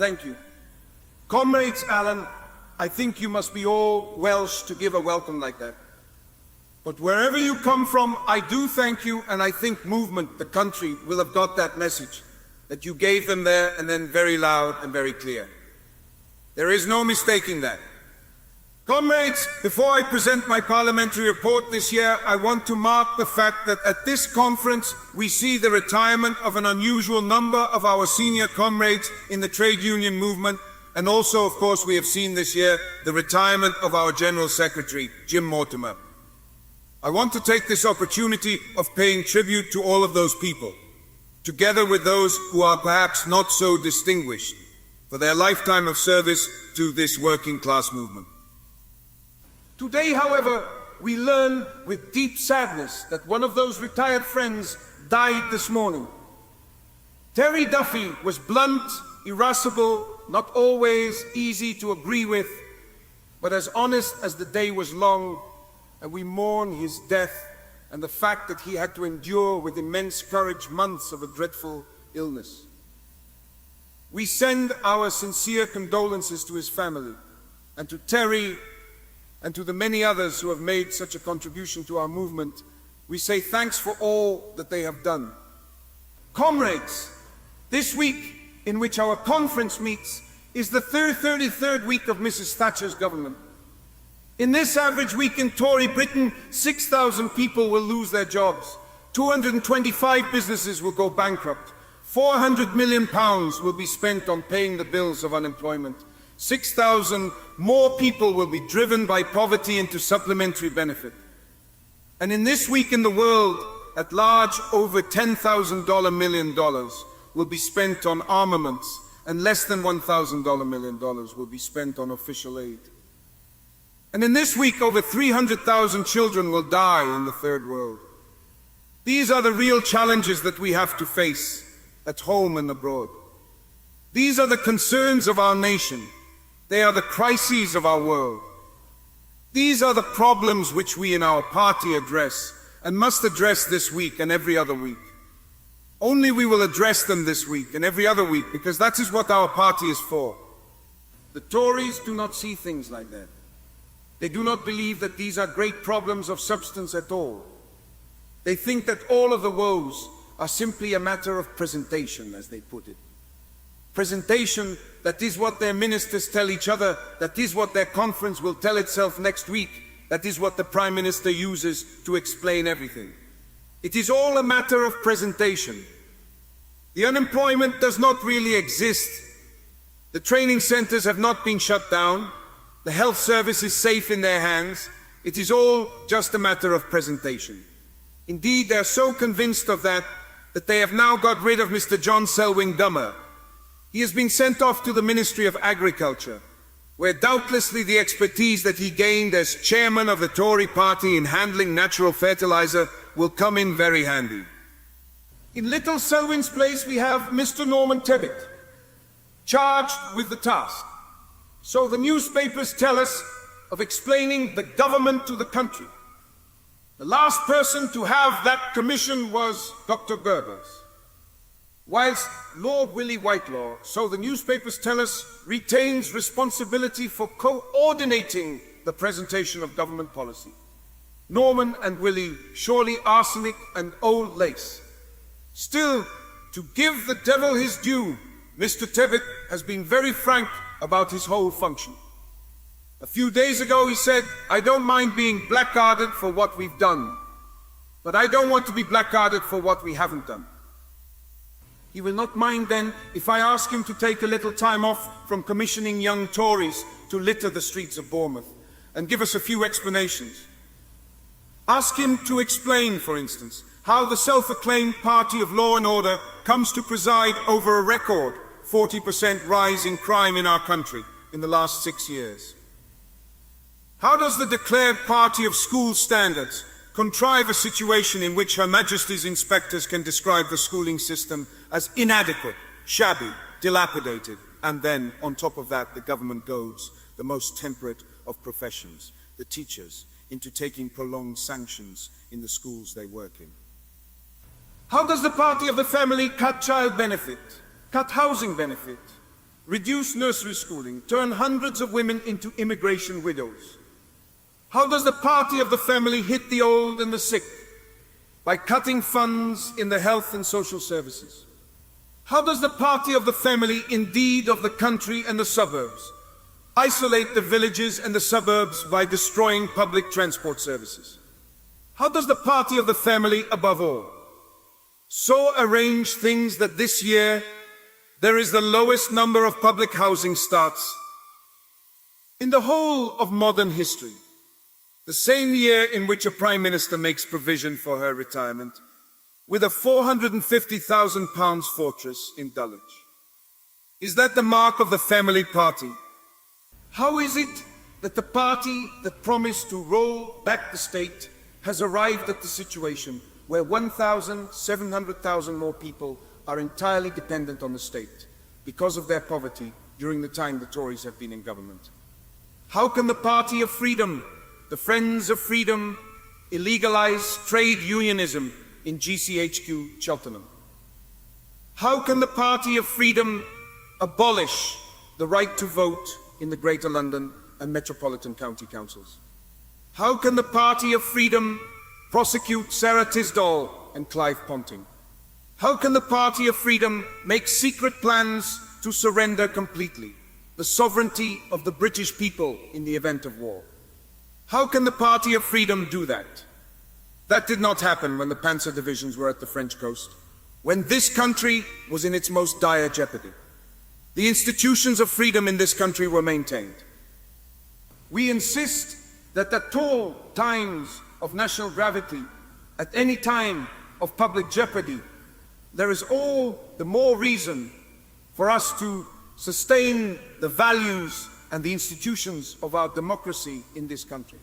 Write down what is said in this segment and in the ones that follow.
Thank you. Comrades, Alan, I think you must be all Welsh to give a welcome like that. But wherever you come from, I do thank you, and I think movement, the country, will have got that message that you gave them there, and then very loud and very clear. There is no mistaking that. Comrades, before I present my parliamentary report this year, I want to mark the fact that at this conference we see the retirement of an unusual number of our senior comrades in the trade union movement, and also, of course, we have seen this year the retirement of our General Secretary, Jim Mortimer. I want to take this opportunity of paying tribute to all of those people, together with those who are perhaps not so distinguished, for their lifetime of service to this working class movement. Today, however, we learn with deep sadness that one of those retired friends died this morning. Terry Duffy was blunt, irascible, not always easy to agree with, but as honest as the day was long, and we mourn his death and the fact that he had to endure with immense courage months of a dreadful illness. We send our sincere condolences to his family, and to Terry, and to the many others who have made such a contribution to our movement. We say thanks for all that they have done. Comrades, this week in which our conference meets is the 33rd week of Mrs. Thatcher's government. In this average week in Tory Britain, 6,000 people will lose their jobs, 225 businesses will go bankrupt, £400 million will be spent on paying the bills of unemployment, 6,000 more people will be driven by poverty into supplementary benefit. And in this week in the world, at large, over $10,000 million will be spent on armaments, and less than $1,000 million will be spent on official aid. And in this week, over 300,000 children will die in the third world. These are the real challenges that we have to face at home and abroad. These are the concerns of our nation. They are the crises of our world. These are the problems which we in our party address and must address this week and every other week. Only we will address them this week and every other week, because that is what our party is for. The Tories do not see things like that. They do not believe that these are great problems of substance at all. They think that all of the woes are simply a matter of presentation, as they put it. Presentation, that is what their ministers tell each other, that is what their conference will tell itself next week, that is what the Prime Minister uses to explain everything. It is all a matter of presentation. The unemployment does not really exist. The training centres have not been shut down. The health service is safe in their hands. It is all just a matter of presentation. Indeed, they are so convinced of that that they have now got rid of Mr. John Selwyn Dummer. He has been sent off to the Ministry of Agriculture, where doubtlessly the expertise that he gained as chairman of the Tory party in handling natural fertilizer will come in very handy. In little Selwyn's place we have Mr. Norman Tebbit, charged with the task, so the newspapers tell us, of explaining the government to the country. The last person to have that commission was Dr. Goebbels. Whilst Lord Willie Whitelaw, so the newspapers tell us, retains responsibility for coordinating the presentation of government policy. Norman and Willie, surely arsenic and old lace. Still, to give the devil his due, Mr. Tebbit has been very frank about his whole function. A few days ago he said, "I don't mind being blackguarded for what we've done, but I don't want to be blackguarded for what we haven't done." He will not mind then if I ask him to take a little time off from commissioning young Tories to litter the streets of Bournemouth and give us a few explanations. Ask him to explain, for instance, how the self-acclaimed party of law and order comes to preside over a record 40% rise in crime in our country in the last 6 years. How does the declared party of school standards contrive a situation in which Her Majesty's inspectors can describe the schooling system as inadequate, shabby, dilapidated, and then, on top of that, the government goads the most temperate of professions, the teachers, into taking prolonged sanctions in the schools they work in? How does the party of the family cut child benefit, cut housing benefit, reduce nursery schooling, turn hundreds of women into immigration widows? How does the party of the family hit the old and the sick? By cutting funds in the health and social services. How does the party of the family, indeed of the country and the suburbs, isolate the villages and the suburbs by destroying public transport services? How does the party of the family, above all, so arrange things that this year there is the lowest number of public housing starts in the whole of modern history, the same year in which a prime minister makes provision for her retirement, with a £450,000 fortress in Dulwich? Is that the mark of the family party? How is it that the party that promised to roll back the state has arrived at the situation where 700,000 more people are entirely dependent on the state because of their poverty during the time the Tories have been in government? How can the party of freedom, the Friends of Freedom, illegalize trade unionism in GCHQ Cheltenham? How can the party of freedom abolish the right to vote in the Greater London and Metropolitan County Councils? How can the party of freedom prosecute Sarah Tisdall and Clive Ponting? How can the party of freedom make secret plans to surrender completely the sovereignty of the British people in the event of war? How can the party of freedom do that? That did not happen when the Panzer divisions were at the French coast, when this country was in its most dire jeopardy. The institutions of freedom in this country were maintained. We insist that at all times of national gravity, at any time of public jeopardy, there is all the more reason for us to sustain the values and the institutions of our democracy in this country.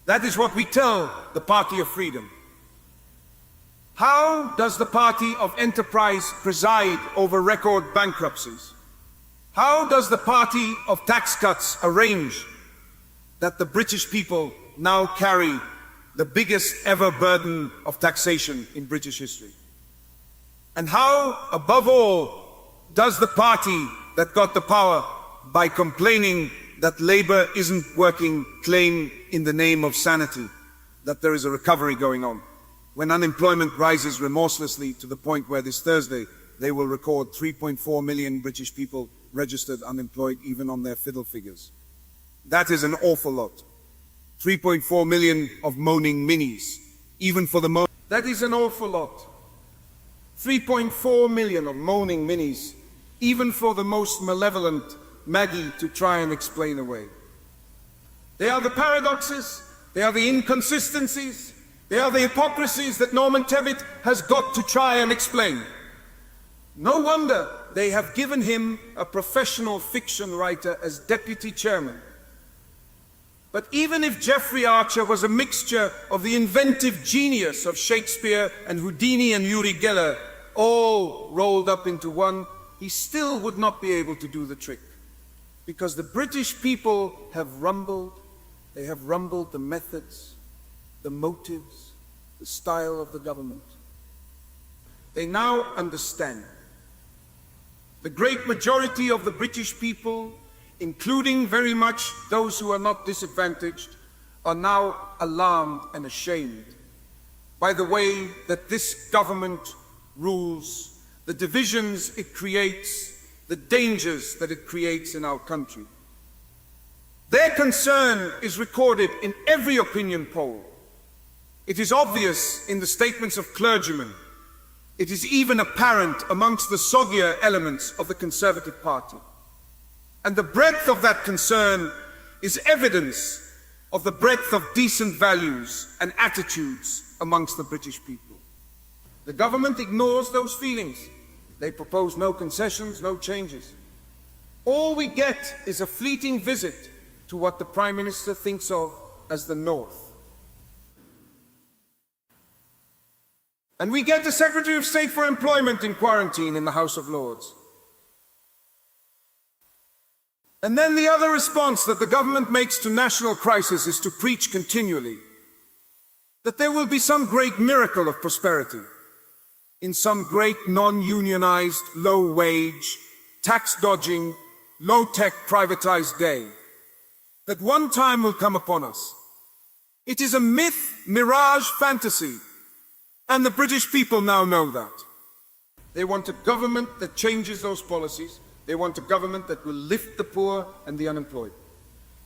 That is what we tell the party of freedom. How does the party of enterprise preside over record bankruptcies? How does the party of tax cuts arrange that the British people now carry the biggest ever burden of taxation in British history? And how, above all, does the party that got the power by complaining that Labour isn't working claim in the name of sanity that there is a recovery going on, when unemployment rises remorselessly to the point where this Thursday they will record 3.4 million British people registered unemployed even on their fiddle figures? That is an awful lot. 3.4 million of moaning minis, even for the that is an awful lot. 3.4 million of moaning minis, even for the most malevolent Maggie to try and explain away. They are the paradoxes, they are the inconsistencies, they are the hypocrisies that Norman Tebbit has got to try and explain. No wonder they have given him a professional fiction writer as deputy chairman. But even if Geoffrey Archer was a mixture of the inventive genius of Shakespeare and Houdini and Uri Geller, all rolled up into one, he still would not be able to do the trick. Because the British people have rumbled, they have rumbled the methods, the motives, the style of the government. They now understand. The great majority of the British people, including very much those who are not disadvantaged, are now alarmed and ashamed by the way that this government rules, the divisions it creates, the dangers that it creates in our country. Their concern is recorded in every opinion poll. It is obvious in the statements of clergymen. It is even apparent amongst the soggier elements of the Conservative Party. And the breadth of that concern is evidence of the breadth of decent values and attitudes amongst the British people. The government ignores those feelings. They propose no concessions, no changes. All we get is a fleeting visit to what the Prime Minister thinks of as the North. And we get the Secretary of State for Employment in quarantine in the House of Lords. And then the other response that the government makes to national crisis is to preach continually that there will be some great miracle of prosperity in some great non-unionized, low-wage, tax-dodging, low-tech privatized day that one time will come upon us. It is a myth, mirage, fantasy, and the British people now know that. They want a government that changes those policies. They want a government that will lift the poor and the unemployed.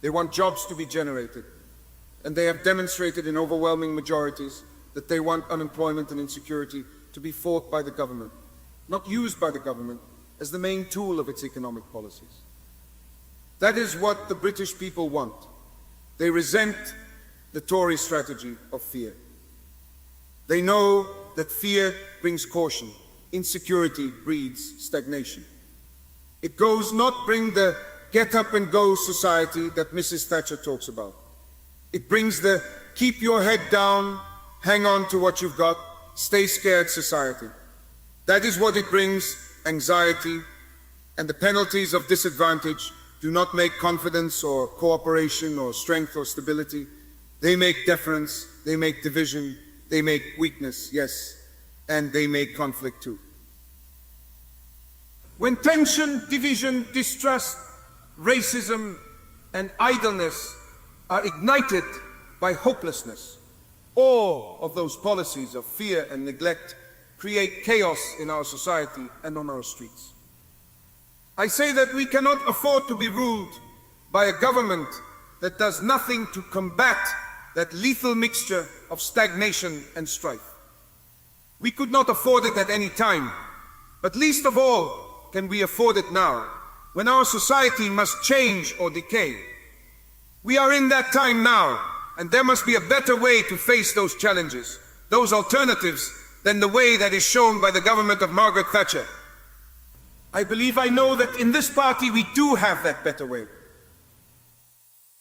They want jobs to be generated. And they have demonstrated in overwhelming majorities that they want unemployment and insecurity to be fought by the government, not used by the government as the main tool of its economic policies. That is what the British people want. They resent the Tory strategy of fear. They know that fear brings caution. Insecurity breeds stagnation. It does not bring the get-up-and-go society that Mrs. Thatcher talks about. It brings the keep your head down, hang on to what you've got, stay scared society. That is what it brings: anxiety, and the penalties of disadvantage do not make confidence or cooperation or strength or stability. They make deference, they make division, they make weakness, yes, and they make conflict too. When tension, division, distrust, racism, and idleness are ignited by hopelessness, all of those policies of fear and neglect create chaos in our society and on our streets. I say that we cannot afford to be ruled by a government that does nothing to combat that lethal mixture of stagnation and strife. We could not afford it at any time, but least of all can we afford it now, when our society must change or decay. We are in that time now, and there must be a better way to face those challenges, those alternatives, than the way that is shown by the government of Margaret Thatcher. I believe I know that in this party we do have that better way.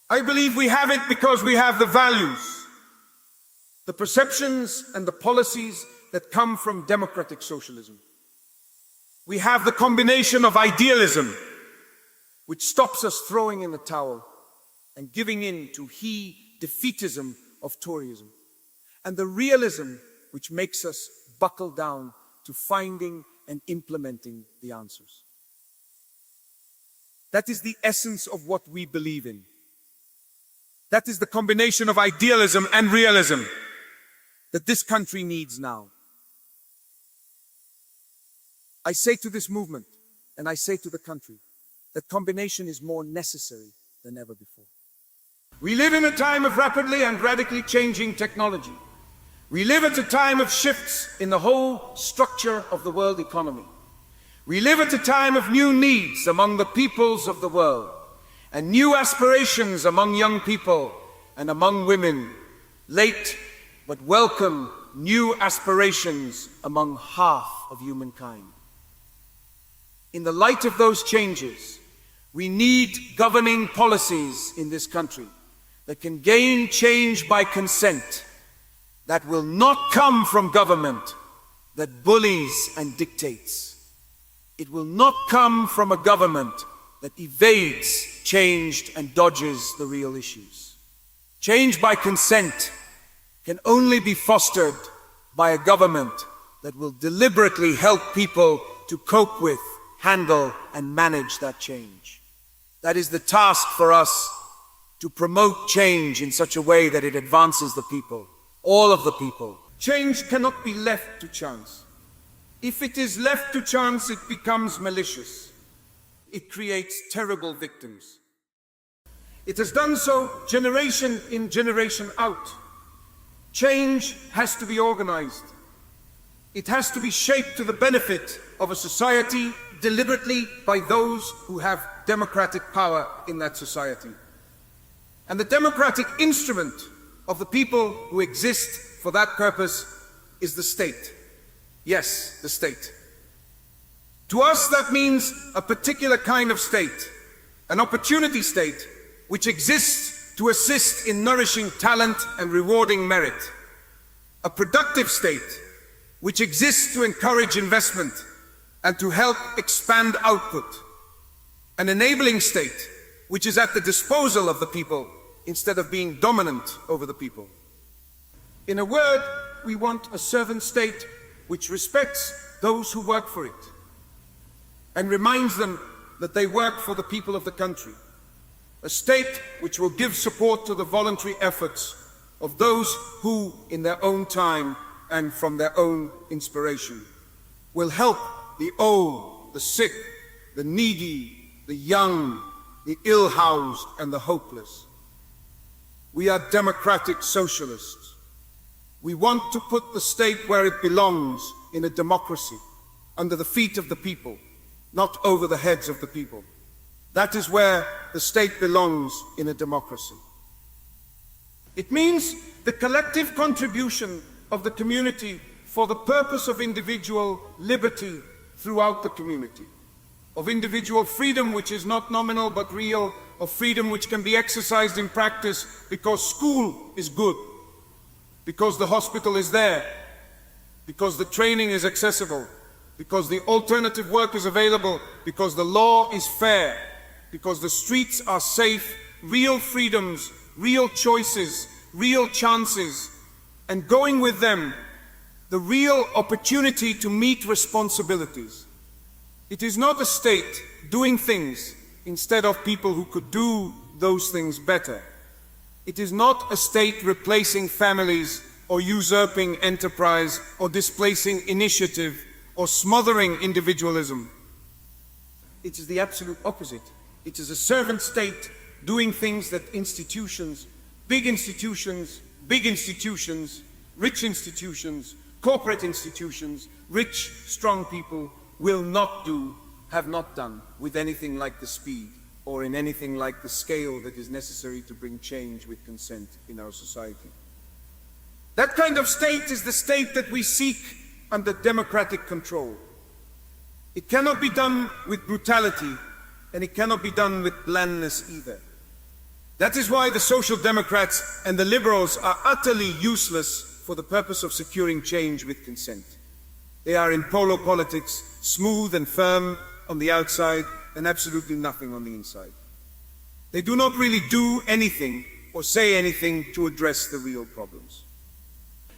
I believe we have it because we have the values, the perceptions and the policies that come from democratic socialism. We have the combination of idealism, which stops us throwing in the towel and giving in to defeatism of Toryism, and the realism which makes us buckle down to finding and implementing the answers. That is the essence of what we believe in. That is the combination of idealism and realism that this country needs now. I say to this movement, and I say to the country, that combination is more necessary than ever before. We live in a time of rapidly and radically changing technology. We live at a time of shifts in the whole structure of the world economy. We live at a time of new needs among the peoples of the world, and new aspirations among young people and among women, late but welcome new aspirations among half of humankind. In the light of those changes, we need governing policies in this country that can gain change by consent, that will not come from government that bullies and dictates. It will not come from a government that evades change and dodges the real issues. Change by consent can only be fostered by a government that will deliberately help people to cope with, handle, and manage that change. That is the task for us, to promote change in such a way that it advances the people, all of the people. Change cannot be left to chance. If it is left to chance, it becomes malicious. It creates terrible victims. It has done so generation in, generation out. Change has to be organized. It has to be shaped to the benefit of a society deliberately by those who have democratic power in that society. And the democratic instrument of the people who exist for that purpose is the state. Yes, the state. To us, that means a particular kind of state, an opportunity state which exists to assist in nourishing talent and rewarding merit, a productive state which exists to encourage investment and to help expand output, an enabling state which is at the disposal of the people instead of being dominant over the people. In a word, we want a servant state which respects those who work for it and reminds them that they work for the people of the country. A state which will give support to the voluntary efforts of those who, in their own time and from their own inspiration, will help the old, the sick, the needy, the young, the ill-housed, and the hopeless. We are democratic socialists. We want to put the state where it belongs, in a democracy, under the feet of the people, not over the heads of the people. That is where the state belongs in a democracy. It means the collective contribution of the community for the purpose of individual liberty throughout the community, of individual freedom which is not nominal but real, of freedom which can be exercised in practice because school is good, because the hospital is there, because the training is accessible, because the alternative work is available, because the law is fair, because the streets are safe, real freedoms, real choices, real chances, and going with them, the real opportunity to meet responsibilities. It is not a state doing things instead of people who could do those things better. It is not a state replacing families or usurping enterprise or displacing initiative or smothering individualism. It is the absolute opposite. It is a servant state doing things that institutions, big institutions, rich institutions, corporate institutions, rich, strong people will not do, have not done with anything like the speed or in anything like the scale that is necessary to bring change with consent in our society. That kind of state is the state that we seek under democratic control. It cannot be done with brutality, and it cannot be done with blandness either. That is why the Social Democrats and the Liberals are utterly useless for the purpose of securing change with consent. They are in polo politics, smooth and firm on the outside and absolutely nothing on the inside. They do not really do anything or say anything to address the real problems.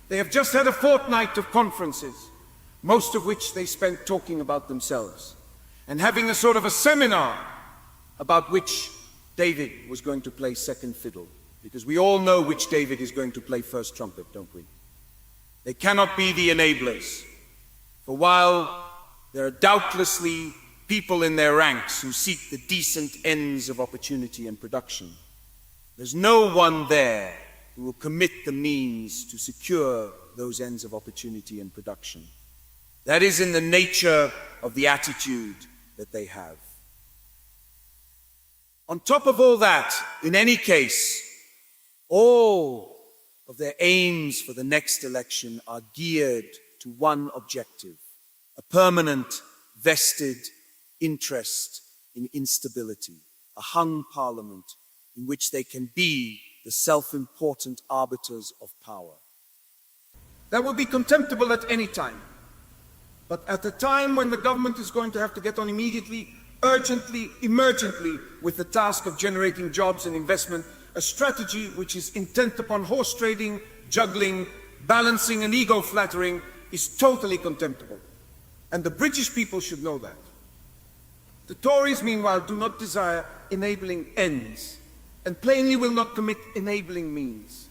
They have just had a fortnight of conferences, most of which they spent talking about themselves and having a sort of a seminar about which David was going to play second fiddle, because we all know which David is going to play first trumpet, don't we? They cannot be the enablers. For while there are doubtlessly people in their ranks who seek the decent ends of opportunity and production, there's no one there who will commit the means to secure those ends of opportunity and production. That is in the nature of the attitude that they have. On top of all that, in any case, all of their aims for the next election are geared to one objective: a permanent, vested interest in instability, a hung parliament in which they can be the self-important arbiters of power. That will be contemptible at any time. But at a time when the government is going to have to get on immediately, urgently, emergently with the task of generating jobs and investment, a strategy which is intent upon horse trading, juggling, balancing and ego flattering is totally contemptible. And the British people should know that. The Tories, meanwhile, do not desire enabling ends and plainly will not commit enabling means.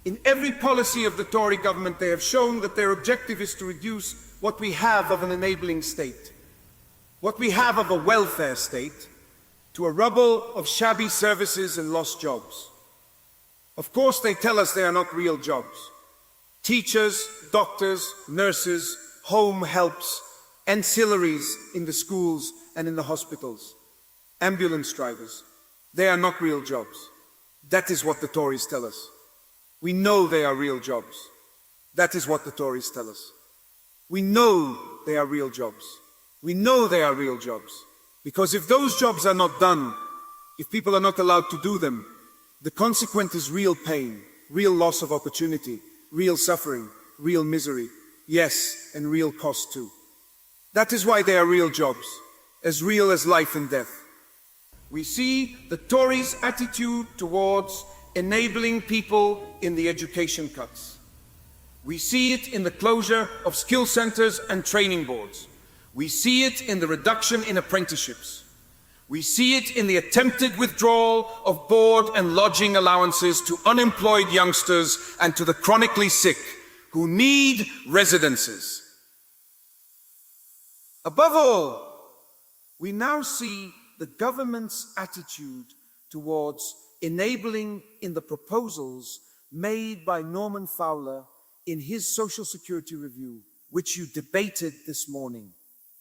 In every policy of the Tory government, they have shown that their objective is to reduce what we have of an enabling state, what we have of a welfare state, to a rubble of shabby services and lost jobs. Of course, they tell us they are not real jobs. Teachers, doctors, nurses, home helps, ancillaries in the schools and in the hospitals, ambulance drivers, they are not real jobs. That is what the Tories tell us. We know they are real jobs. That is what the Tories tell us. We know they are real jobs. We know they are real jobs. Because if those jobs are not done, if people are not allowed to do them, the consequence is real pain, real loss of opportunity, real suffering, real misery, yes, and real cost too. That is why they are real jobs, as real as life and death. We see the Tories' attitude towards enabling people in the education cuts. We see it in the closure of skill centers and training boards. We see it in the reduction in apprenticeships. We see it in the attempted withdrawal of board and lodging allowances to unemployed youngsters and to the chronically sick who need residences. Above all, we now see the government's attitude towards enabling in the proposals made by Norman Fowler in his Social Security Review, which you debated this morning.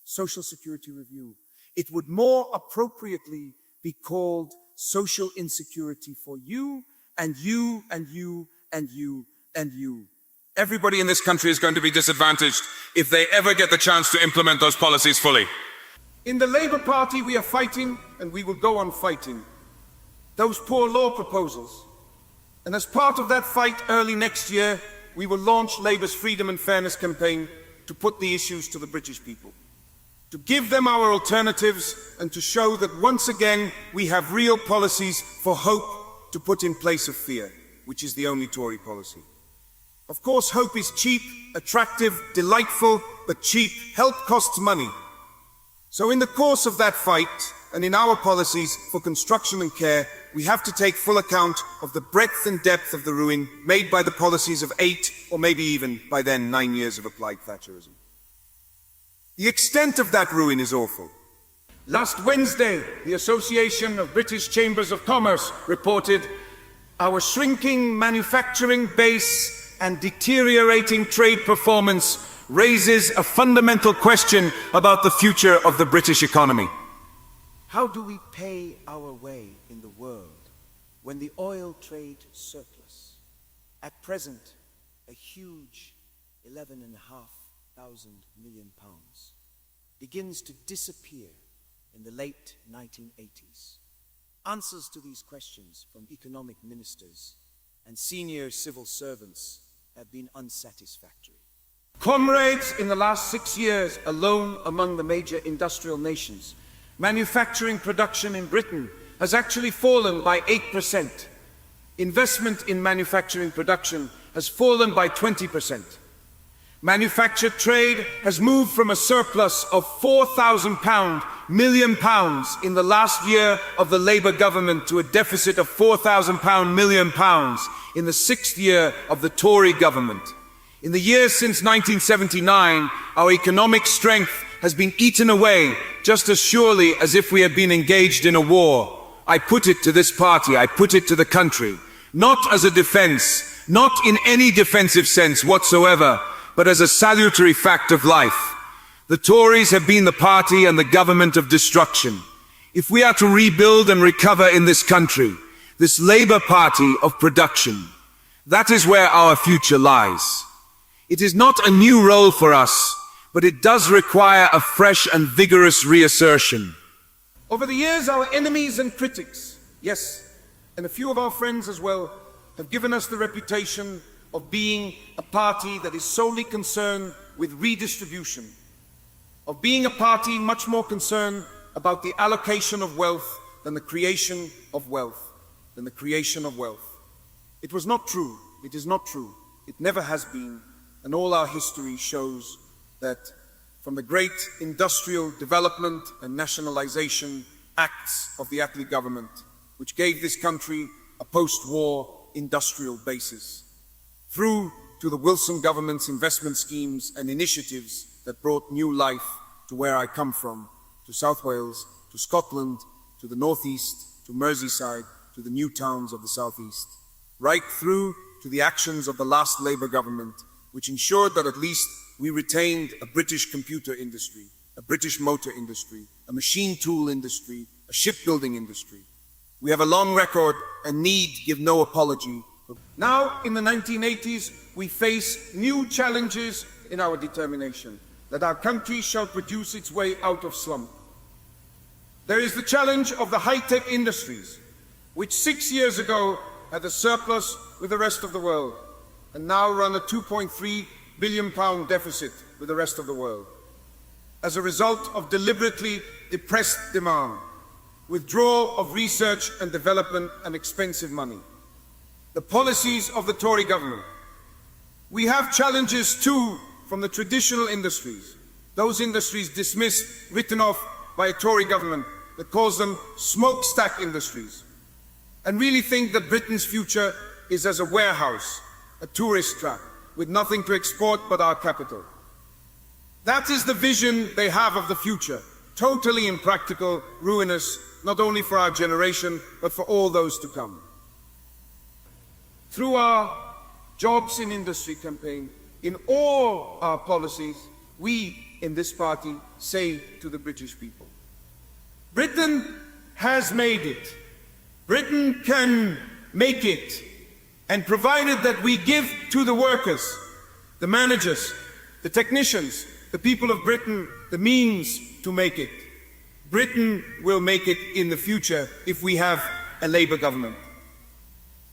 Social Security Review. It would more appropriately be called social insecurity for you and you and you and you and you. Everybody in this country is going to be disadvantaged if they ever get the chance to implement those policies fully. In the Labour Party, we are fighting, and we will go on fighting, those poor law proposals. And as part of that fight, early next year, we will launch Labour's Freedom and Fairness campaign to put the issues to the British people, to give them our alternatives, and to show that once again we have real policies for hope to put in place of fear, which is the only Tory policy. Of course, hope is cheap, attractive, delightful, but cheap. Help costs money. So in the course of that fight, and in our policies for construction and care, we have to take full account of the breadth and depth of the ruin made by the policies of 8, or maybe even by then 9 years of applied Thatcherism. The extent of that ruin is awful. Last Wednesday, the Association of British Chambers of Commerce reported our shrinking manufacturing base and deteriorating trade performance raises a fundamental question about the future of the British economy. How do we pay our way in the world when the oil trade surplus, at present a huge £11,500 million, begins to disappear in the late 1980s? Answers to these questions from economic ministers and senior civil servants have been unsatisfactory. Comrades, in the last 6 years alone among the major industrial nations, manufacturing production in Britain has actually fallen by 8%. Investment in manufacturing production has fallen by 20%. Manufactured trade has moved from a surplus of £4,000 million in the last year of the Labour government to a deficit of £4,000 million in the 6th year of the Tory government. In the years since 1979, our economic strength has been eaten away just as surely as if we had been engaged in a war. I put it to this party, I put it to the country, not as a defense, not in any defensive sense whatsoever, but as a salutary fact of life. The Tories have been the party and the government of destruction. If we are to rebuild and recover in this country, this Labour Party of production, that is where our future lies. It is not a new role for us, but it does require a fresh and vigorous reassertion. Over the years, our enemies and critics, yes, and a few of our friends as well, have given us the reputation of being a party that is solely concerned with redistribution, of being a party much more concerned about the allocation of wealth than the creation of wealth, It was not true. It is not true. It never has been. And all our history shows that from the great industrial development and nationalization acts of the Attlee government, which gave this country a post-war industrial basis, through to the Wilson government's investment schemes and initiatives that brought new life to where I come from, to South Wales, to Scotland, to the Northeast, to Merseyside, to the new towns of the Southeast, right through to the actions of the last Labour government, which ensured that at least we retained a British computer industry, a British motor industry, a machine tool industry, a shipbuilding industry. We have a long record and need give no apology. Now, in the 1980s, we face new challenges in our determination that our country shall produce its way out of slump. There is the challenge of the high-tech industries, which 6 years ago had a surplus with the rest of the world, and now run a £2.3 billion deficit with the rest of the world, as a result of deliberately depressed demand, withdrawal of research and development and expensive money, the policies of the Tory government. We have challenges too from the traditional industries, those industries dismissed, written off by a Tory government that calls them smokestack industries, and really think that Britain's future is as a warehouse, a tourist trap, with nothing to export but our capital. That is the vision they have of the future, totally impractical, ruinous, not only for our generation, but for all those to come. Through our Jobs in Industry campaign, in all our policies, we in this party say to the British people, Britain has made it. Britain can make it. And provided that we give to the workers, the managers, the technicians, the people of Britain, the means to make it, Britain will make it in the future if we have a Labour government.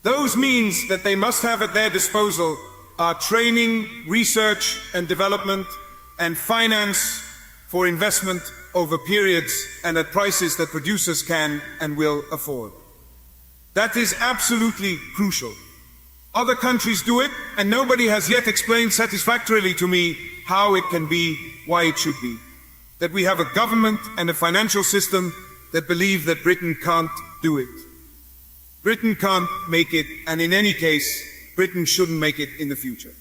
Those means that they must have at their disposal are training, research and development, and finance for investment over periods and at prices that producers can and will afford. That is absolutely crucial. Other countries do it, and nobody has yet explained satisfactorily to me how it can be, why it should be. That we have a government and a financial system that believe that Britain can't do it. Britain can't make it, and in any case, Britain shouldn't make it in the future.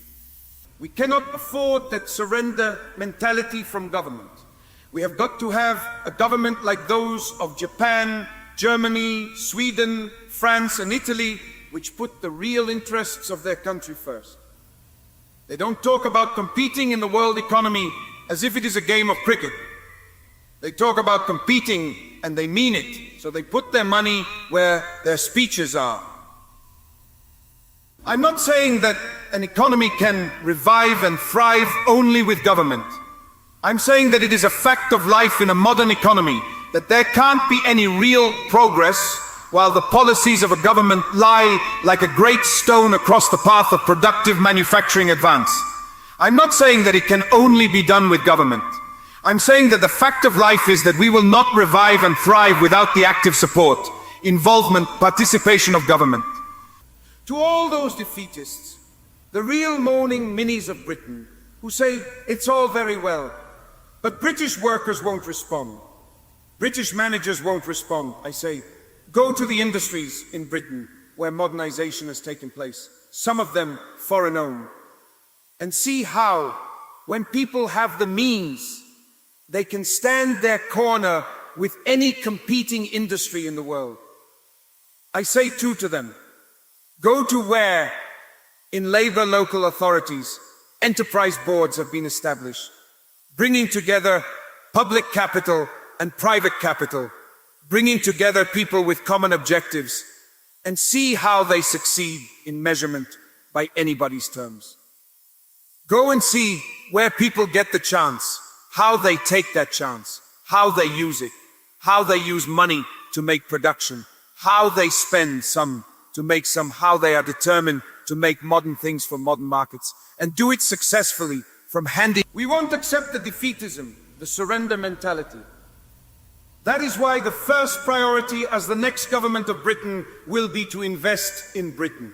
We cannot afford that surrender mentality from government. We have got to have a government like those of Japan, Germany, Sweden, France and Italy, which put the real interests of their country first. They don't talk about competing in the world economy as if it is a game of cricket. They talk about competing and they mean it, so they put their money where their speeches are. I'm not saying that an economy can revive and thrive only with government. I'm saying that it is a fact of life in a modern economy that there can't be any real progress while the policies of a government lie like a great stone across the path of productive manufacturing advance. I'm not saying that it can only be done with government. I'm saying that the fact of life is that we will not revive and thrive without the active support, involvement, participation of government. To all those defeatists, the real moaning minis of Britain, who say it's all very well, but British workers won't respond. British managers won't respond. I say, go to the industries in Britain where modernization has taken place, some of them foreign-owned, and see how, when people have the means, they can stand their corner with any competing industry in the world. I say too to them, go to where, in Labour local authorities, enterprise boards have been established, bringing together public capital and private capital, bringing together people with common objectives, and see how they succeed in measurement by anybody's terms. Go and see where people get the chance, how they take that chance, how they use it, how they use money to make production, how they spend some to make some, how they are determined to make modern things for modern markets, and do it successfully from handing. We won't accept the defeatism, the surrender mentality. That is why the first priority as the next government of Britain will be to invest in Britain.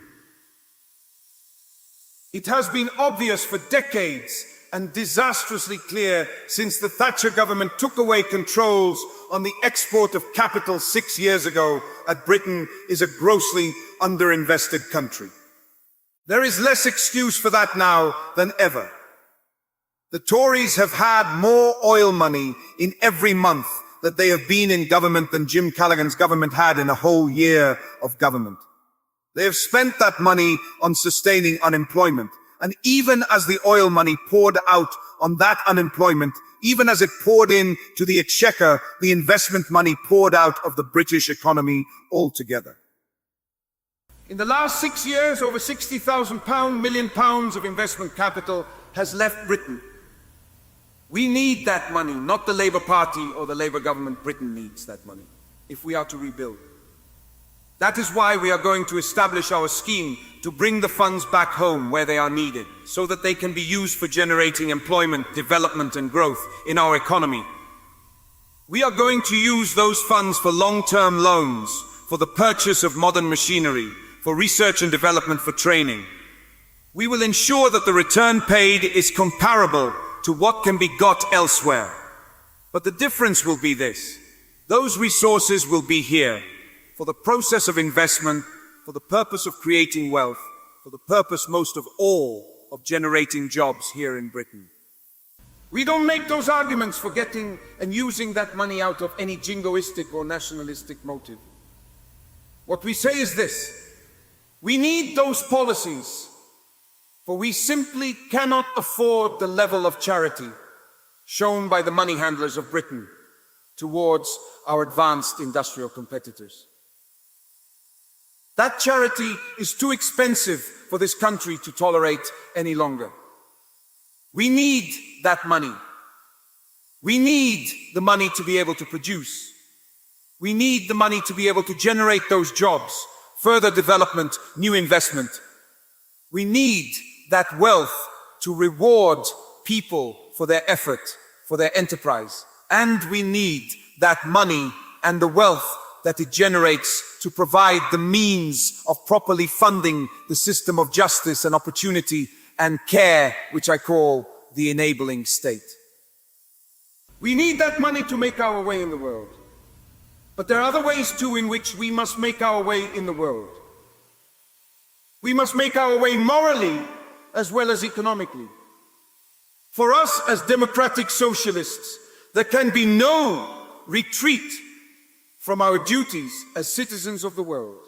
It has been obvious for decades and disastrously clear since the Thatcher government took away controls on the export of capital 6 years ago that Britain is a grossly underinvested country. There is less excuse for that now than ever. The Tories have had more oil money in every month that they have been in government than Jim Callaghan's government had in a whole year of government. They have spent that money on sustaining unemployment. And even as the oil money poured out on that unemployment, even as it poured in to the exchequer, the investment money poured out of the British economy altogether. In the last 6 years, over £60,000 million of investment capital has left Britain. We need that money, not the Labour Party or the Labour government. Britain needs that money if we are to rebuild. That is why we are going to establish our scheme to bring the funds back home where they are needed, so that they can be used for generating employment, development and growth in our economy. We are going to use those funds for long-term loans, for the purchase of modern machinery, for research and development, for training. We will ensure that the return paid is comparable to what can be got elsewhere. But the difference will be this. Those resources will be here for the process of investment, for the purpose of creating wealth, for the purpose most of all of generating jobs here in Britain. We don't make those arguments for getting and using that money out of any jingoistic or nationalistic motive. What we say is this: we need those policies, for we simply cannot afford the level of charity shown by the money handlers of Britain towards our advanced industrial competitors. That charity is too expensive for this country to tolerate any longer. We need that money. We need the money to be able to produce. We need the money to be able to generate those jobs, further development, new investment. We need that wealth to reward people for their effort, for their enterprise. And we need that money and the wealth that it generates to provide the means of properly funding the system of justice and opportunity and care, which I call the enabling state. We need that money to make our way in the world. But there are other ways too in which we must make our way in the world. We must make our way morally as well as economically. For us as democratic socialists, there can be no retreat from our duties as citizens of the world.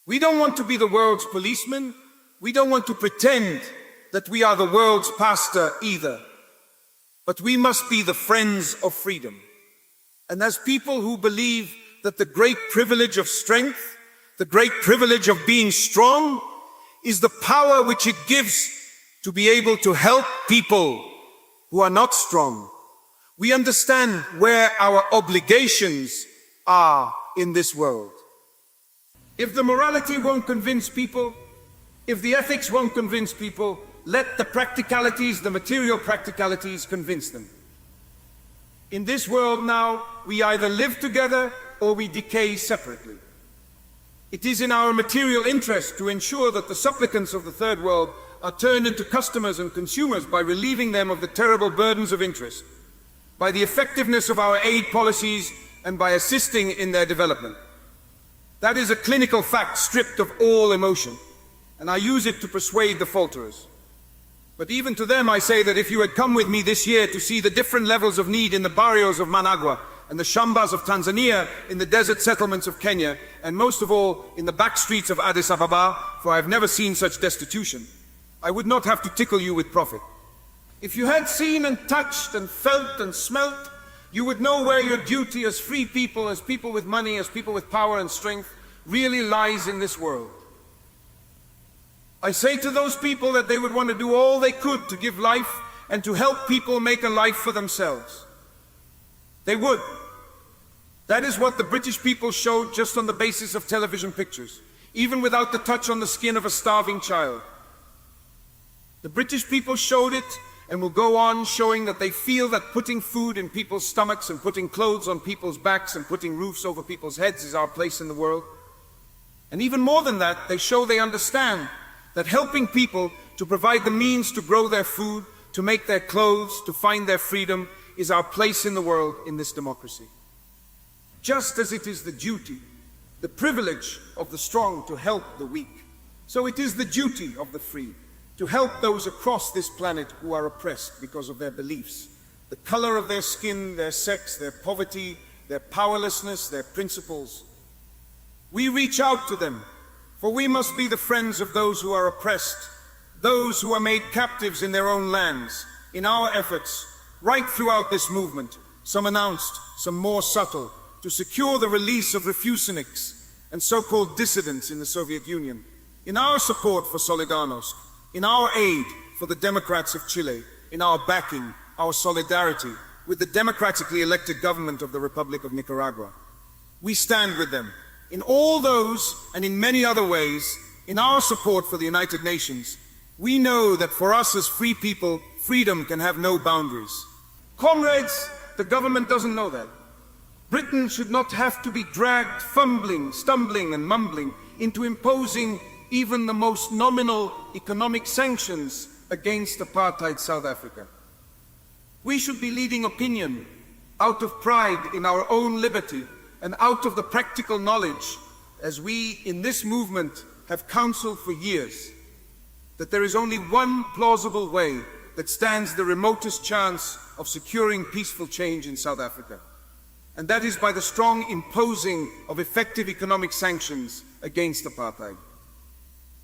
We don't want to be the world's policemen. We don't want to pretend that we are the world's pastor either. But we must be the friends of freedom. And as people who believe that the great privilege of strength, the great privilege of being strong, is the power which it gives to be able to help people who are not strong, we understand where our obligations are in this world. If the morality won't convince people, if the ethics won't convince people, let the practicalities, the material practicalities, convince them. In this world now, we either live together or we decay separately. It is in our material interest to ensure that the supplicants of the third world are turned into customers and consumers by relieving them of the terrible burdens of interest, by the effectiveness of our aid policies, and by assisting in their development. That is a clinical fact stripped of all emotion, and I use it to persuade the falterers. But even to them I say that if you had come with me this year to see the different levels of need in the barrios of Managua and the shambas of Tanzania, in the desert settlements of Kenya, and most of all in the back streets of Addis Ababa, for I have never seen such destitution, I would not have to tickle you with profit. If you had seen and touched and felt and smelt, you would know where your duty as free people, as people with money, as people with power and strength, really lies in this world. I say to those people that they would want to do all they could to give life and to help people make a life for themselves. They would. That is what the British people showed just on the basis of television pictures, even without the touch on the skin of a starving child. The British people showed it and will go on showing that they feel that putting food in people's stomachs and putting clothes on people's backs and putting roofs over people's heads is our place in the world. And even more than that, they show they understand that helping people to provide the means to grow their food, to make their clothes, to find their freedom, is our place in the world in this democracy. Just as it is the duty, the privilege of the strong to help the weak, so it is the duty of the free to help those across this planet who are oppressed because of their beliefs, the color of their skin, their sex, their poverty, their powerlessness, their principles. We reach out to them, for we must be the friends of those who are oppressed, those who are made captives in their own lands. In our efforts, right throughout this movement, some announced, some more subtle, to secure the release of refuseniks and so-called dissidents in the Soviet Union, in our support for Solidarnosc, in our aid for the Democrats of Chile, in our backing, our solidarity with the democratically elected government of the Republic of Nicaragua. We stand with them in all those and in many other ways. In our support for the United Nations, we know that for us as free people, freedom can have no boundaries. Comrades, the government doesn't know that. Britain should not have to be dragged fumbling, stumbling and mumbling into imposing even the most nominal economic sanctions against apartheid South Africa. We should be leading opinion, out of pride in our own liberty, and out of the practical knowledge, as we in this movement have counseled for years, that there is only one plausible way that stands the remotest chance of securing peaceful change in South Africa. And that is by the strong imposing of effective economic sanctions against apartheid.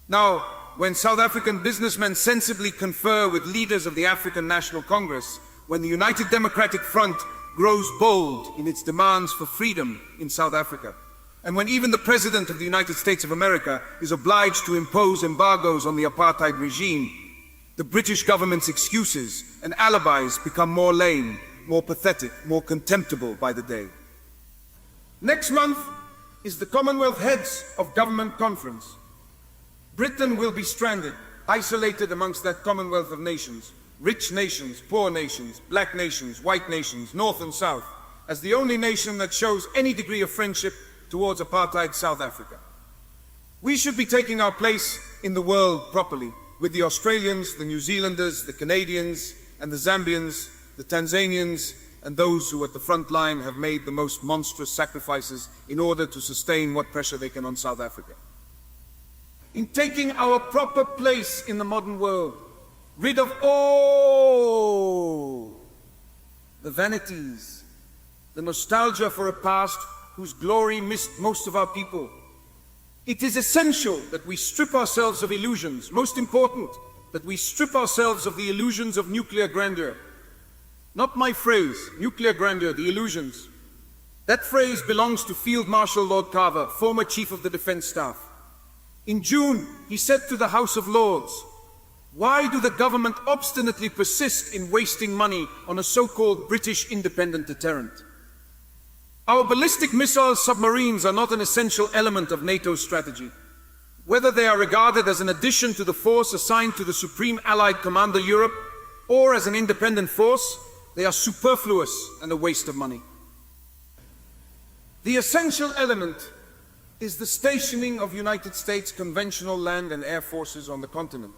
Now, when South African businessmen sensibly confer with leaders of the African National Congress, when the United Democratic Front grows bold in its demands for freedom in South Africa, and when even the President of the United States of America is obliged to impose embargoes on the apartheid regime, the British government's excuses and alibis become more lame, more pathetic, more contemptible by the day. Next month is the Commonwealth Heads of Government Conference. Britain will be stranded, isolated amongst that Commonwealth of nations, rich nations, poor nations, black nations, white nations, north and south, as the only nation that shows any degree of friendship towards apartheid South Africa. We should be taking our place in the world properly, with the Australians, the New Zealanders, the Canadians, and the Zambians, the Tanzanians, and those who at the front line have made the most monstrous sacrifices in order to sustain what pressure they can on South Africa. In taking our proper place in the modern world, rid of all the vanities, the nostalgia for a past whose glory missed most of our people, it is essential that we strip ourselves of illusions. Most important, that we strip ourselves of the illusions of nuclear grandeur. Not my phrase, nuclear grandeur, the illusions. That phrase belongs to Field Marshal Lord Carver, former Chief of the Defense Staff. In June, he said to the House of Lords, "Why do the government obstinately persist in wasting money on a so-called British independent deterrent? Our ballistic missile submarines are not an essential element of NATO's strategy. Whether they are regarded as an addition to the force assigned to the Supreme Allied Commander Europe or as an independent force, they are superfluous and a waste of money. The essential element is the stationing of United States conventional land and air forces on the continent.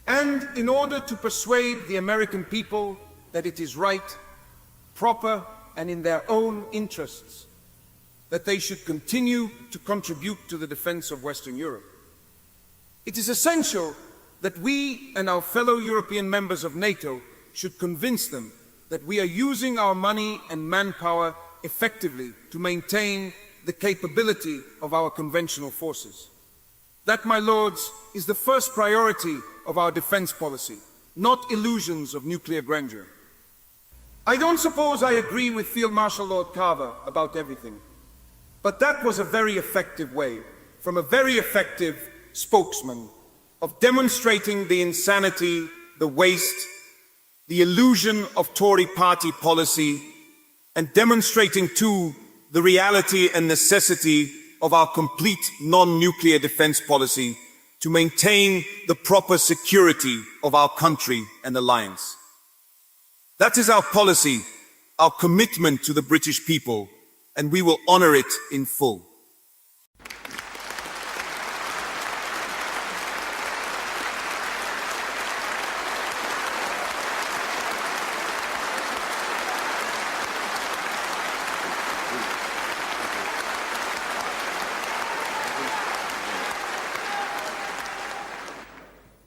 And in order to persuade the American people that it is right, proper, and in their own interests, that they should continue to contribute to the defense of Western Europe, it is essential that we and our fellow European members of NATO should convince them that we are using our money and manpower effectively to maintain the capability of our conventional forces. That, my lords, is the first priority of our defense policy, not illusions of nuclear grandeur. I don't suppose I agree with Field Marshal Lord Carver about everything, but that was a very effective way, from a very effective spokesman, of demonstrating the insanity, the waste, the illusion of Tory party policy, and demonstrating too the reality and necessity of our complete non-nuclear defense policy to maintain the proper security of our country and alliance. That is our policy, our commitment to the British people, and we will honor it in full.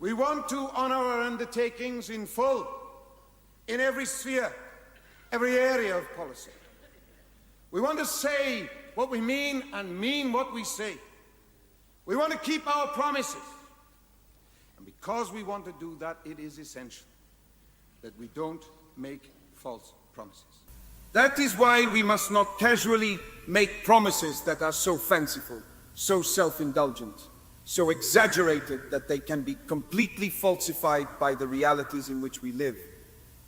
We want to honor our undertakings in full, in every sphere, every area of policy. We want to say what we mean and mean what we say. We want to keep our promises. And because we want to do that, it is essential that we don't make false promises. That is why we must not casually make promises that are so fanciful, so self-indulgent, so exaggerated that they can be completely falsified by the realities in which we live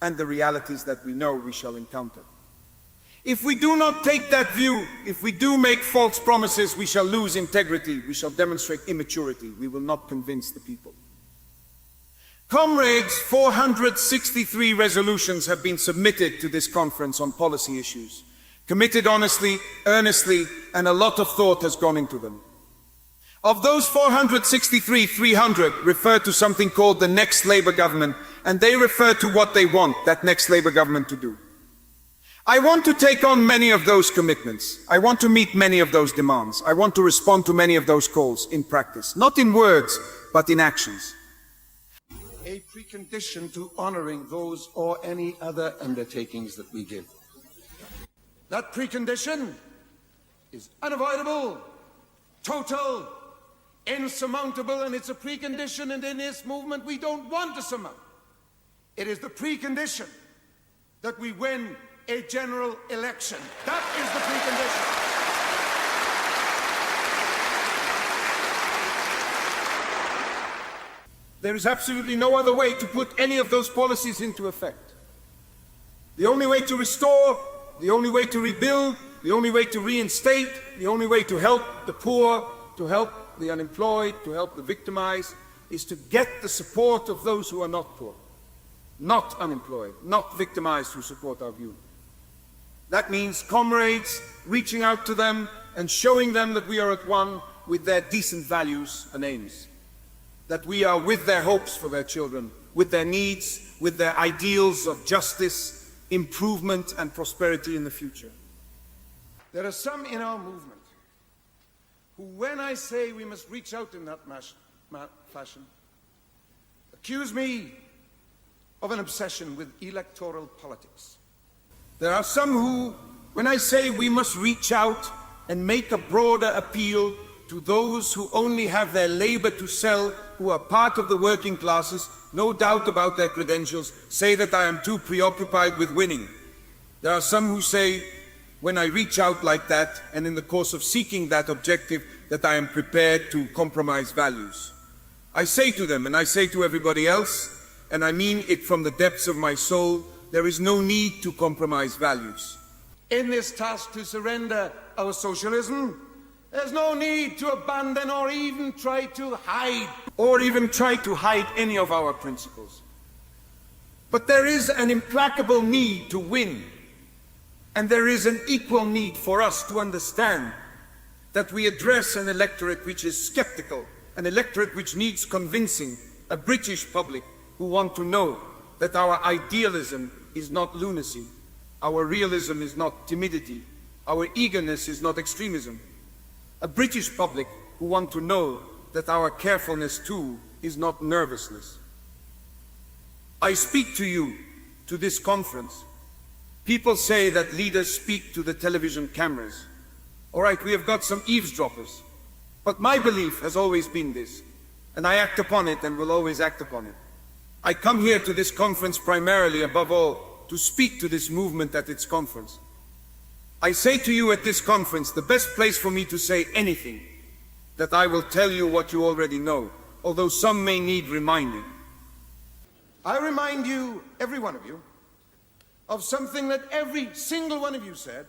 and the realities that we know we shall encounter. If we do not take that view, if we do make false promises, we shall lose integrity, we shall demonstrate immaturity, we will not convince the people. Comrades, 463 resolutions have been submitted to this conference on policy issues, committed honestly, earnestly, and a lot of thought has gone into them. Of those 463, 300 refer to something called the next Labour government, and they refer to what they want that next Labour government to do. I want to take on many of those commitments. I want to meet many of those demands. I want to respond to many of those calls in practice, not in words, but in actions. A precondition to honoring those or any other undertakings that we give. That precondition is unavoidable, total, insurmountable, and it's a precondition, and in this movement we don't want to surmount. It is the precondition that we win a general election. That is the precondition. There is absolutely no other way to put any of those policies into effect. The only way to restore, the only way to rebuild, the only way to reinstate, the only way to help the poor, to help the unemployed, to help the victimized, is to get the support of those who are not poor, not unemployed, not victimized, who support our view. That means comrades reaching out to them and showing them that we are at one with their decent values and aims, that we are with their hopes for their children, with their needs, with their ideals of justice, improvement and prosperity in the future. There are some in our movement who, when I say we must reach out in that fashion, accuse me of an obsession with electoral politics. There are some who, when I say we must reach out and make a broader appeal to those who only have their labor to sell, who are part of the working classes, no doubt about their credentials, say that I am too preoccupied with winning. There are some who say, when I reach out like that, and in the course of seeking that objective, that I am prepared to compromise values. I say to them, and I say to everybody else, and I mean it from the depths of my soul, there is no need to compromise values. In this task to surrender our socialism, there's no need to abandon or even try to hide any of our principles. But there is an implacable need to win, and there is an equal need for us to understand that we address an electorate which is skeptical, an electorate which needs convincing, a British public who want to know that our idealism is not lunacy, our realism is not timidity, our eagerness is not extremism. A British public who want to know that our carefulness too is not nervousness. I speak to you, to this conference. People say that leaders speak to the television cameras. All right, we have got some eavesdroppers, but my belief has always been this, and I act upon it and will always act upon it. I come here to this conference primarily, above all, to speak to this movement at its conference. I say to you at this conference, the best place for me to say anything, that I will tell you what you already know, although some may need reminding. I remind you, every one of you, of something that every single one of you said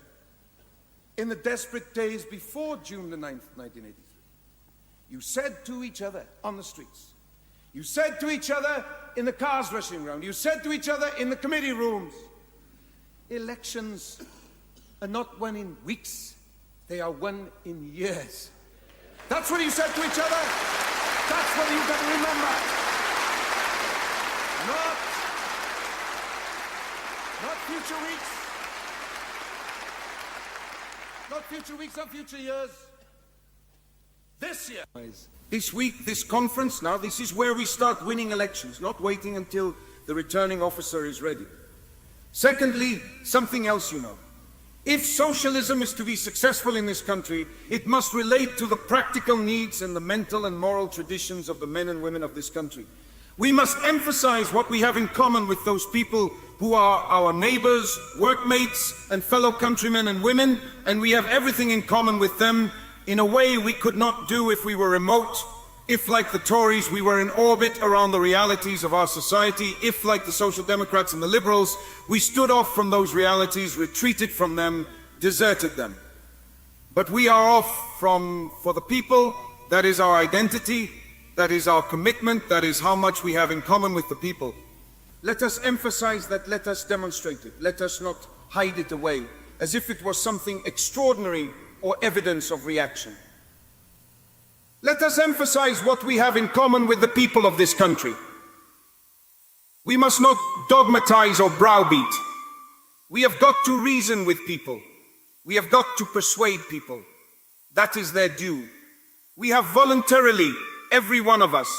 in the desperate days before June the 9th, 1983. You said to each other on the streets, you said to each other in the cars rushing around, you said to each other in the committee rooms, elections are not won in weeks, they are won in years. That's what you said to each other. That's what you've got to remember. Not future weeks. Not future weeks, not future years. This year. This week, this conference, now this is where we start winning elections, not waiting until the returning officer is ready. Secondly, something else you know. If socialism is to be successful in this country, it must relate to the practical needs and the mental and moral traditions of the men and women of this country. We must emphasize what we have in common with those people who are our neighbors, workmates, and fellow countrymen and women, and we have everything in common with them in a way we could not do if we were remote, if, like the Tories, we were in orbit around the realities of our society, if, like the Social Democrats and the Liberals, we stood off from those realities, retreated from them, deserted them. But we are off for the people. That is our identity, that is our commitment, that is how much we have in common with the people. Let us emphasize that, let us demonstrate it, let us not hide it away, as if it was something extraordinary or evidence of reaction. Let us emphasize what we have in common with the people of this country. We must not dogmatize or browbeat. We have got to reason with people. We have got to persuade people. That is their due. We have voluntarily, every one of us,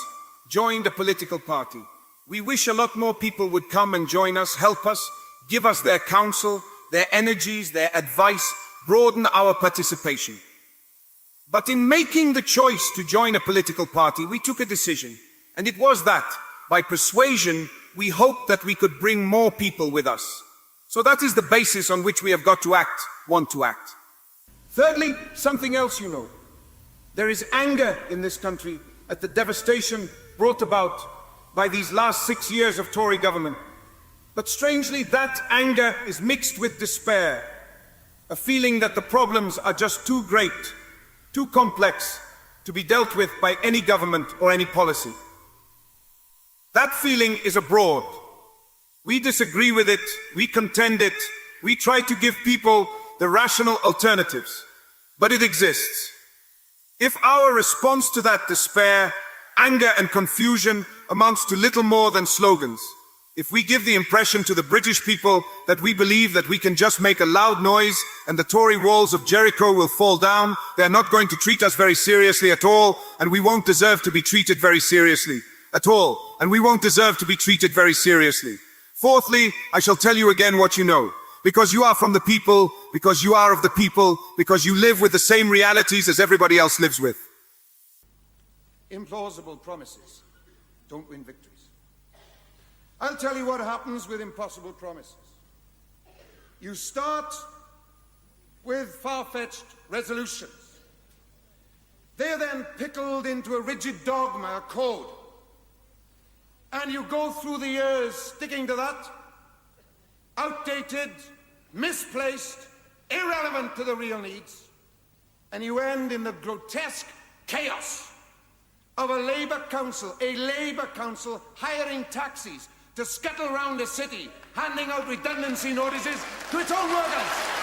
joined a political party. We wish a lot more people would come and join us, help us, give us their counsel, their energies, their advice, broaden our participation. But in making the choice to join a political party, we took a decision. And it was that, by persuasion, we hoped that we could bring more people with us. So that is the basis on which we have got to act, want to act. Thirdly, something else you know. There is anger in this country at the devastation brought about by these last 6 years of Tory government. But strangely, that anger is mixed with despair, a feeling that the problems are just too great, too complex to be dealt with by any government or any policy. That feeling is abroad. We disagree with it, we contend it, we try to give people the rational alternatives, but it exists. If our response to that despair, anger and confusion amounts to little more than slogans, if we give the impression to the British people that we believe that we can just make a loud noise and the Tory walls of Jericho will fall down, they're not going to treat us very seriously at all, and we won't deserve to be treated very seriously at all, and we won't deserve to be treated very seriously. Fourthly, I shall tell you again what you know. Because you are from the people, because you are of the people, because you live with the same realities as everybody else lives with. Implausible promises don't win victories. I'll tell you what happens with impossible promises. You start with far-fetched resolutions. They are then pickled into a rigid dogma, a code. And you go through the years sticking to that, outdated, misplaced, irrelevant to the real needs, and you end in the grotesque chaos of a Labour council hiring taxis to scuttle around the city, handing out redundancy notices to its own workers.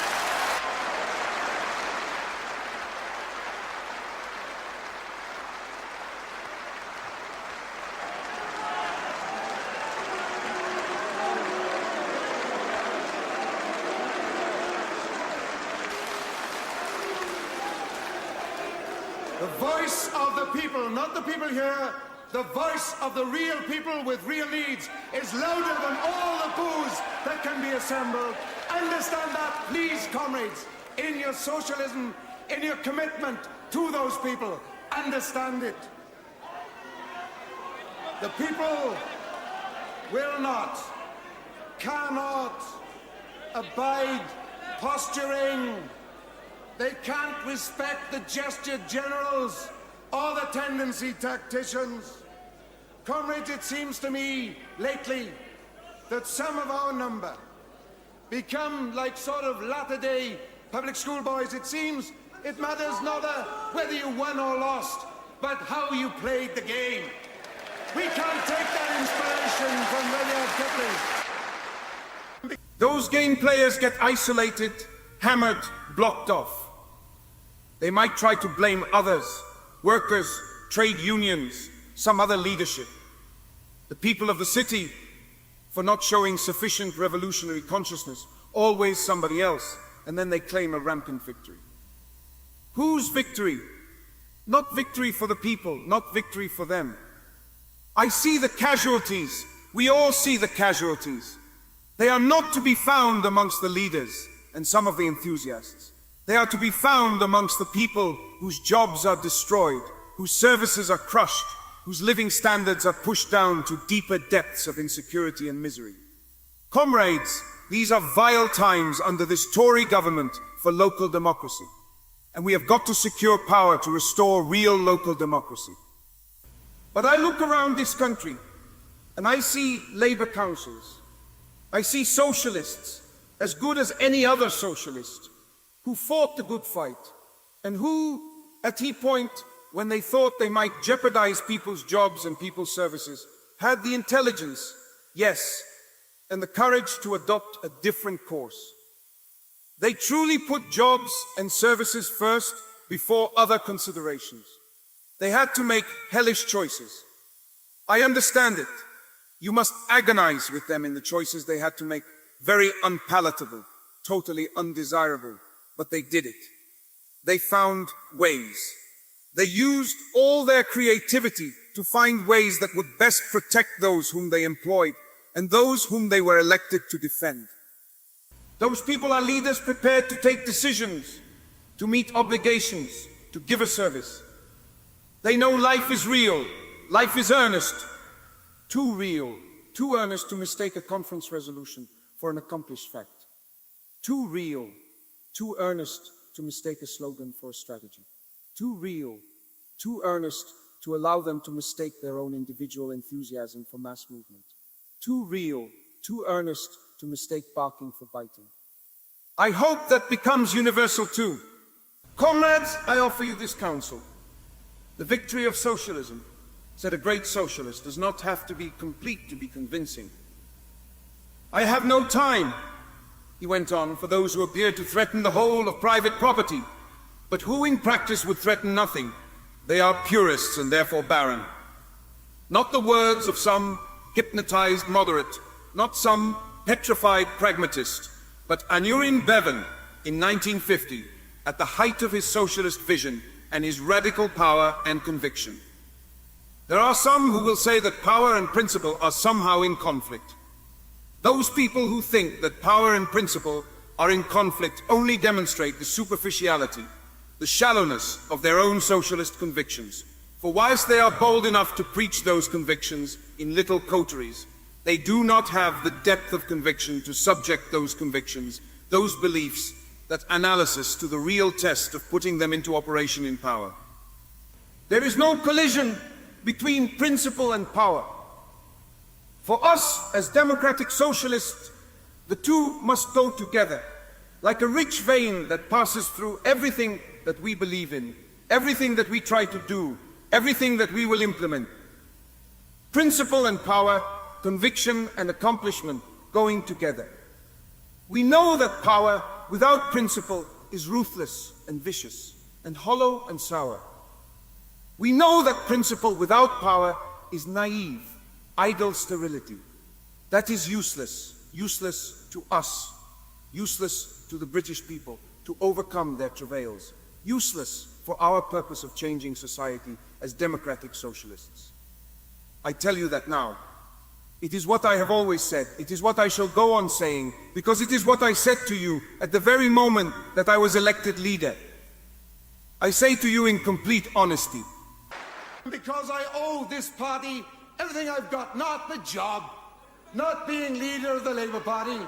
The voice of the people, not the people here, the voice of the real people with real needs is louder than all the boos that can be assembled. Understand that, please, comrades, in your socialism, in your commitment to those people. Understand it. The people will not, cannot abide posturing. They can't respect the gestured generals or the tendency tacticians. Comrades, it seems to me lately that some of our number become like sort of latter-day public school boys. It seems it matters not whether you won or lost, but how you played the game. We can't take that inspiration from Rudyard Kipling. Those game players get isolated, hammered, blocked off. They might try to blame others, workers, trade unions, some other leadership, the people of the city for not showing sufficient revolutionary consciousness, always somebody else, and then they claim a rampant victory. Whose victory? Not victory for the people, not victory for them. I see the casualties. We all see the casualties. They are not to be found amongst the leaders and some of the enthusiasts. They are to be found amongst the people whose jobs are destroyed, whose services are crushed, whose living standards are pushed down to deeper depths of insecurity and misery. Comrades, these are vile times under this Tory government for local democracy, and we have got to secure power to restore real local democracy. But I look around this country and I see Labour councils. I see socialists, as good as any other socialist, who fought the good fight, and who, at a point when they thought they might jeopardize people's jobs and people's services, had the intelligence, yes, and the courage to adopt a different course. They truly put jobs and services first before other considerations. They had to make hellish choices. I understand it. You must agonize with them in the choices they had to make, very unpalatable, totally undesirable, but they did it. They found ways. They used all their creativity to find ways that would best protect those whom they employed and those whom they were elected to defend. Those people are leaders prepared to take decisions, to meet obligations, to give a service. They know life is real, life is earnest, too real, too earnest to mistake a conference resolution for an accomplished fact. Too real, too earnest to mistake a slogan for a strategy. Too real, too earnest to allow them to mistake their own individual enthusiasm for mass movement. Too real, too earnest to mistake barking for biting. I hope that becomes universal too. Comrades, I offer you this counsel. The victory of socialism, said a great socialist, does not have to be complete to be convincing. I have no time, he went on, for those who appear to threaten the whole of private property, but who in practice would threaten nothing. They are purists and therefore barren. Not the words of some hypnotized moderate, not some petrified pragmatist, but Anurin Bevan in 1950, at the height of his socialist vision and his radical power and conviction. There are some who will say that power and principle are somehow in conflict. Those people who think that power and principle are in conflict only demonstrate the superficiality, the shallowness of their own socialist convictions. For whilst they are bold enough to preach those convictions in little coteries, they do not have the depth of conviction to subject those convictions, those beliefs, that analysis to the real test of putting them into operation in power. There is no collision between principle and power. For us, as democratic socialists, the two must go together, like a rich vein that passes through everything that we believe in, everything that we try to do, everything that we will implement. Principle and power, conviction and accomplishment going together. We know that power without principle is ruthless and vicious, and hollow and sour. We know that principle without power is naive, idle sterility. That is useless, useless to us, useless to the British people to overcome their travails, useless for our purpose of changing society as democratic socialists. I tell you that now. It is what I have always said. It is what I shall go on saying, because it is what I said to you at the very moment that I was elected leader. I say to you in complete honesty. Because I owe this party everything I've got, not the job, not being leader of the Labour Party.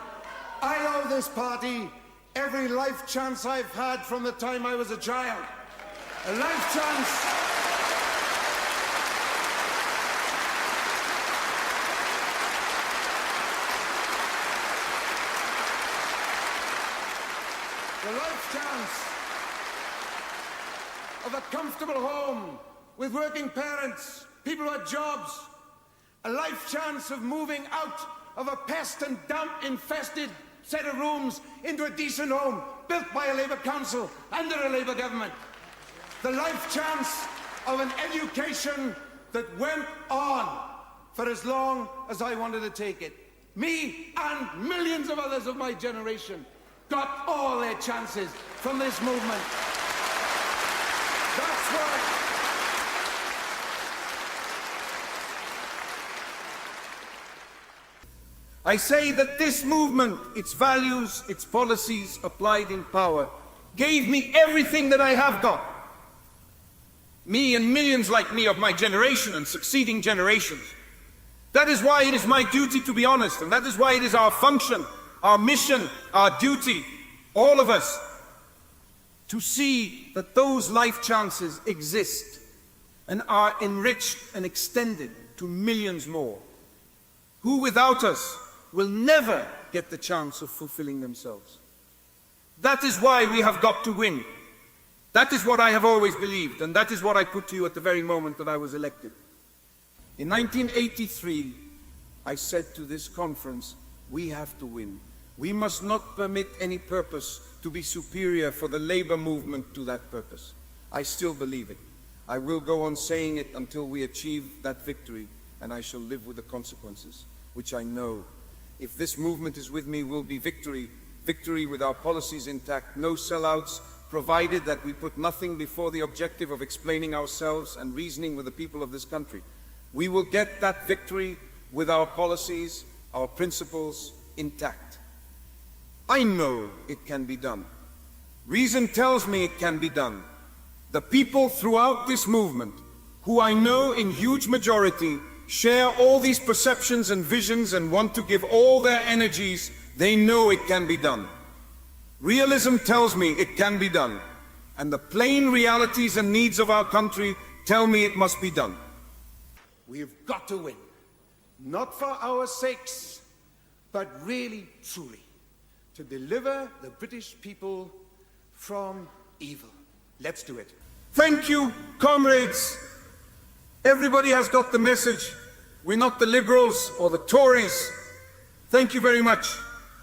I owe this party every life chance I've had from the time I was a child. A life chance. The life chance of a comfortable home with working parents, people who had jobs, a life chance of moving out of a pest and damp infested set of rooms into a decent home built by a Labour council under a Labour government. The life chance of an education that went on for as long as I wanted to take it. Me and millions of others of my generation got all their chances from this movement. That's why I say that this movement, its values, its policies applied in power, gave me everything that I have got. Me and millions like me of my generation and succeeding generations. That is why it is my duty to be honest, and that is why it is our function, our mission, our duty, all of us, to see that those life chances exist and are enriched and extended to millions more, who without us will never get the chance of fulfilling themselves. That is why we have got to win. That is what I have always believed, and that is what I put to you at the very moment that I was elected. In 1983, I said to this conference, we have to win. We must not permit any purpose to be superior for the labor movement to that purpose. I still believe it. I will go on saying it until we achieve that victory, and I shall live with the consequences, which I know. If this movement is with me, will be victory. Victory with our policies intact, no sellouts, provided that we put nothing before the objective of explaining ourselves and reasoning with the people of this country. We will get that victory with our policies, our principles intact. I know it can be done. Reason tells me it can be done. The people throughout this movement, who I know in huge majority share all these perceptions and visions and want to give all their energies, they know it can be done. Realism tells me it can be done, and the plain realities and needs of our country tell me it must be done. We've got to win. Not for our sakes, but really, truly, to deliver the British people from evil. Let's do it. Thank you, comrades. Everybody has got the message. We're not the Liberals or the Tories. Thank you very much.